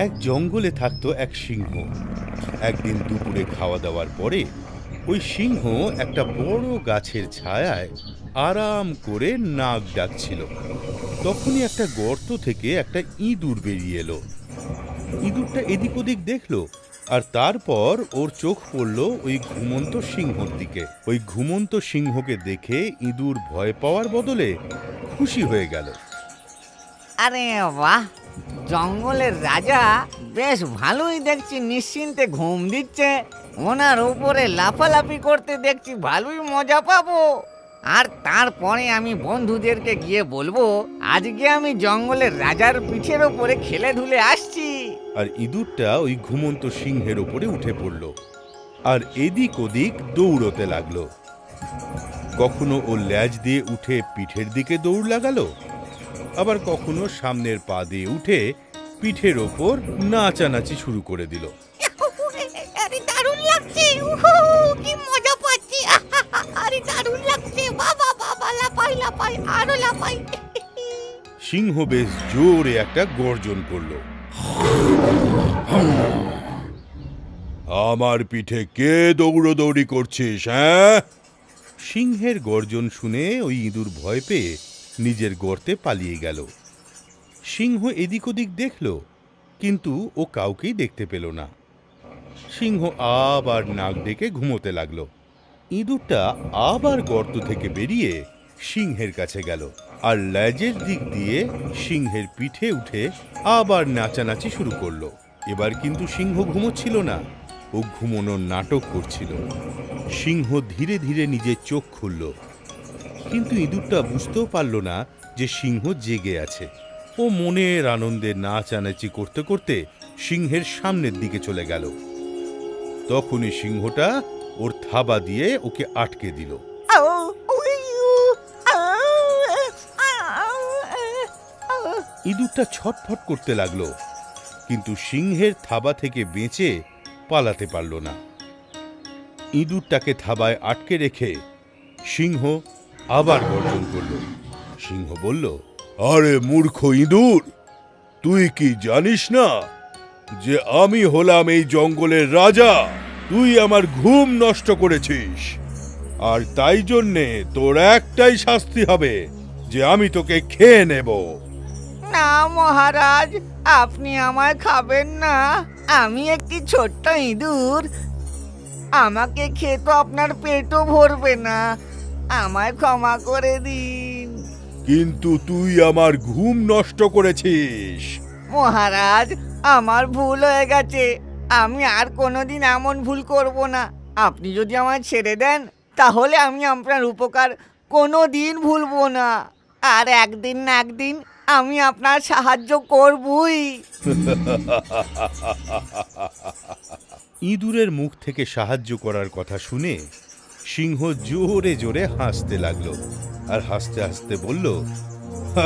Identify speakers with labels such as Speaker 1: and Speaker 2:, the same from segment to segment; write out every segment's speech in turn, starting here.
Speaker 1: এক জঙ্গলে থাকতো এক সিংহ। একদিন দুপুরে খাওয়া দাওয়ার পরে ওই সিংহ একটা বড় গাছের ছায়ায় আরাম করে নাক ডাকছিল। তখনই একটা গর্ত থেকে একটা ইঁদুর বেরিয়ে এলো। ইঁদুরটা এদিক ওদিক দেখলো, আর তারপর ওর চোখ পড়ল ওই ঘুমন্ত সিংহর দিকে। ওই ঘুমন্ত সিংহকে দেখে ইঁদুর ভয় পাওয়ার বদলে খুশি হয়ে গেল।
Speaker 2: আরে বাহ, জঙ্গলের রাজা বেশ ভালোই দেখছি নিশ্চিন্তে ঘুম দিচ্ছে। ওনার উপরে লাফালাফি করতে দেখছি ভালোই মজা পাবো। আর তারপরে আমি বন্ধুদেরকে গিয়ে বলবো আজকে আমি জঙ্গলের রাজার পিঠের ওপরে খেলে ধুলে আসছি।
Speaker 1: আর ইঁদুরটা ওই ঘুমন্ত সিংহের ওপরে উঠে পড়ল আর এদিক ওদিক দৌড়তে লাগলো। কখনো ও ল্যাজ দিয়ে উঠে পিঠের দিকে দৌড় লাগালো, আবার কখনো সামনের পা দিয়ে উঠে পিঠের ওপর নাচানাচি শুরু করে দিল।
Speaker 2: আরে দারুণ লাগছে, কি মজা পাচ্ছি। আরে দারুণ লাগছে, বাবা বাবা, লাফাই লাফাই আরো লাফাই।
Speaker 1: সিংহ বেশ জোরে একটা গর্জন করলো। আমার পিঠে কে দৌড়দৌড়ি করছিস? হ্যাঁ? সিংহের গর্জন শুনে ওই ইঁদুর ভয় পেয়ে নিজের গর্তে পালিয়ে গেল। সিংহ এদিক ওদিক দেখল, কিন্তু ও কাউকেই দেখতে পেল না। সিংহ আবার নাক ডেকে ঘুমোতে লাগলো। ইঁদুরটা আবার গর্ত থেকে বেরিয়ে সিংহের কাছে গেল আর লেজের দিক দিয়ে সিংহের পিঠে উঠে আবার নাচানাচি শুরু করলো। এবার কিন্তু সিংহ ঘুমোচ্ছিল না, ও ঘুমোনোর নাটক করছিল। সিংহ ধীরে ধীরে নিজের চোখ খুলল, কিন্তু ইঁদুরটা বুঝতেও পারল না যে সিংহ জেগে আছে। ও মনের আনন্দে নাচানাচি করতে করতে সিংহের সামনের দিকে চলে গেল। তখনই সিংহটা ওর থাবা দিয়ে ওকে আটকে দিল। ইঁদুরটা ছটফট করতে লাগলো, কিন্তু সিংহের থাবা থেকে বেঁচে পালাতে পারল না। ইঁদুরটাকে থাবায় আটকে রেখে সিংহ আবার গর্জন করল। সিংহ বলল, আরে মূর্খ ইঁদুর, তুই কি জানিস না যে আমি হলাম এই জঙ্গলের রাজা? তুই আমার ঘুম নষ্ট করেছিস, আর তাই জন্যে তোর একটাই শাস্তি হবে যে আমি তোকে খেয়ে নেব।
Speaker 2: না মহারাজ, আপনি আমায় খাবেন না। আমি একটি ছোট্ট ইঁদুর, আমাকে খেয়ে তো আপনার পেটও ভরবে না। আমায় ক্ষমা করে দিন।
Speaker 1: কিন্তু তুই আমার ঘুম নষ্ট করেছিস।
Speaker 2: মহারাজ, আমার ভুল হয়ে গেছে, আমি আর কোনোদিন এমন ভুল করব না। আপনি যদি আমায় ছেড়ে দেন তাহলে আমি আপনার উপকার কোনোদিন ভুলবো না। আর একদিন না একদিন আমি আপনার সাহায্য করবই।
Speaker 1: ইঁদুরের মুখ থেকে সাহায্য করার কথা শুনে সিংহ জোরে জোরে হাসতে লাগলো, আর হাসতে হাসতে বলল,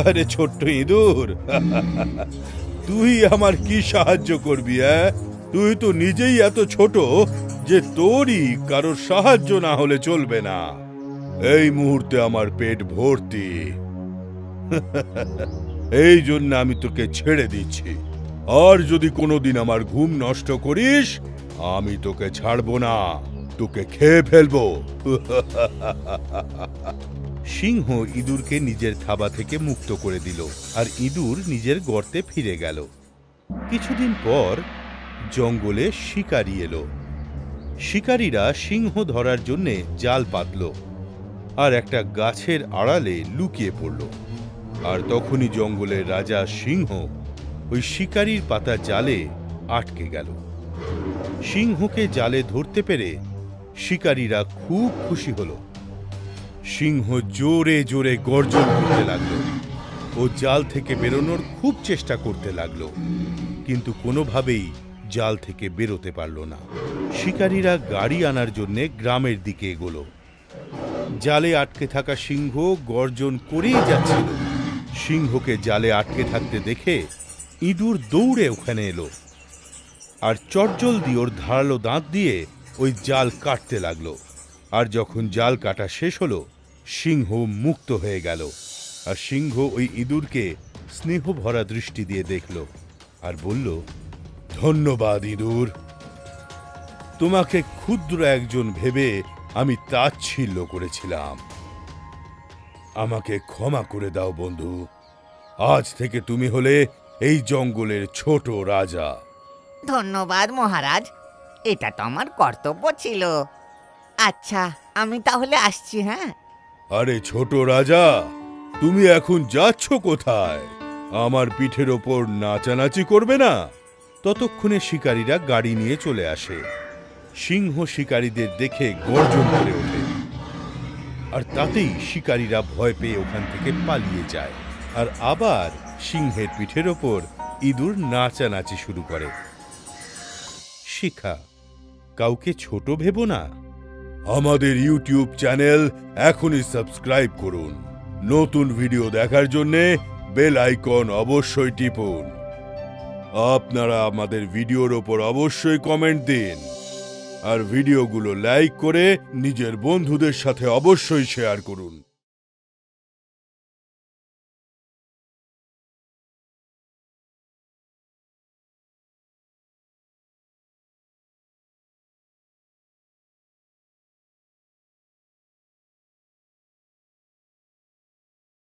Speaker 1: আরে ছোট্ট ইঁদুর, তুই আমার কি সাহায্য করবি? তুই তো নিজেই এত ছোট যে তোরই কারোর সাহায্য না হলে চলবে না। এই মুহূর্তে আমার পেট ভর্তি, এই জন্য আমি তোকে ছেড়ে দিচ্ছি। আর যদি কোনোদিন আমার ঘুম নষ্ট করিস, আমি তোকে ছাড়বো না, তোকে খেয়ে ফেলবো। সিংহ ইঁদুরকে নিজের থাবা থেকে মুক্ত করে দিল, আর ইঁদুর নিজের গর্তে ফিরে গেল। কিছুদিন পর জঙ্গলে শিকারী এলো। শিকারীরা সিংহ ধরার জন্যে জাল পাতল আর একটা গাছের আড়ালে লুকিয়ে পড়ল। আর তখনই জঙ্গলের রাজা সিংহ ওই শিকারীর পাতা জালে আটকে গেল। সিংহকে জালে ধরতে পেরে শিকারীরা খুব খুশি হল। সিংহ জোরে জোরে গর্জন করতে লাগলো। ও জাল থেকে বেরোনোর খুব চেষ্টা করতে লাগলো, কিন্তু কোনোভাবেই জাল থেকে বেরোতে পারল না। শিকারীরা গাড়ি আনার জন্যে গ্রামের দিকে এগোলো। জালে আটকে থাকা সিংহ গর্জন করেই যাচ্ছিল। সিংহকে জালে আটকে থাকতে দেখে ইঁদুর দৌড়ে ওখানে এলো আর চটজলদি ওর ধারালো দাঁত দিয়ে ওই জাল কাটতে লাগলো। আর যখন জাল কাটা শেষ হলো, সিংহ মুক্ত হয়ে গেল। আর সিংহ ওই ইঁদুরকে স্নেহ ভরা দৃষ্টি দিয়ে দেখল আর বলল, ধন্যবাদ ইঁদুর। তোমাকে ক্ষুদ্র একজন ভেবে আমি তাচ্ছিল্য করেছিলাম। আমাকে ক্ষমা করে দাও বন্ধু। আজ থেকে তুমি হলে এই জঙ্গলের ছোট রাজা।
Speaker 2: ধন্যবাদ মহারাজ, এটা তো আমার কর্তব্য ছিল। আচ্ছা, আমি তাহলে আসছি। হ্যাঁ,
Speaker 1: আরে ছোট রাজা, তুমি এখন যাচ্ছ কোথায়? আমার পিঠের ওপর নাচানাচি করবে না? ততক্ষণে শিকারীরা গাড়ি নিয়ে চলে আসে। সিংহ শিকারীদের দেখে গর্জন করে ওঠে, আর তাতেই শিকারীরা ভয় পেয়ে ওখান থেকে পালিয়ে যায়। আর আবার সিংহের পিঠের ওপর ইঁদুর নাচানাচি শুরু করে। শিক্ষা, কাউকে ছোট ভেবো না। আমাদের ইউটিউব চ্যানেল এখনই সাবস্ক্রাইব করুন। নতুন ভিডিও দেখার জন্য বেল আইকন অবশ্যই টিপুন। আপনারা আমাদের ভিডিওর ওপর অবশ্যই কমেন্ট দিন, আর ভিডিওগুলো লাইক করে নিজের বন্ধুদের সাথে অবশ্যই শেয়ার করুন।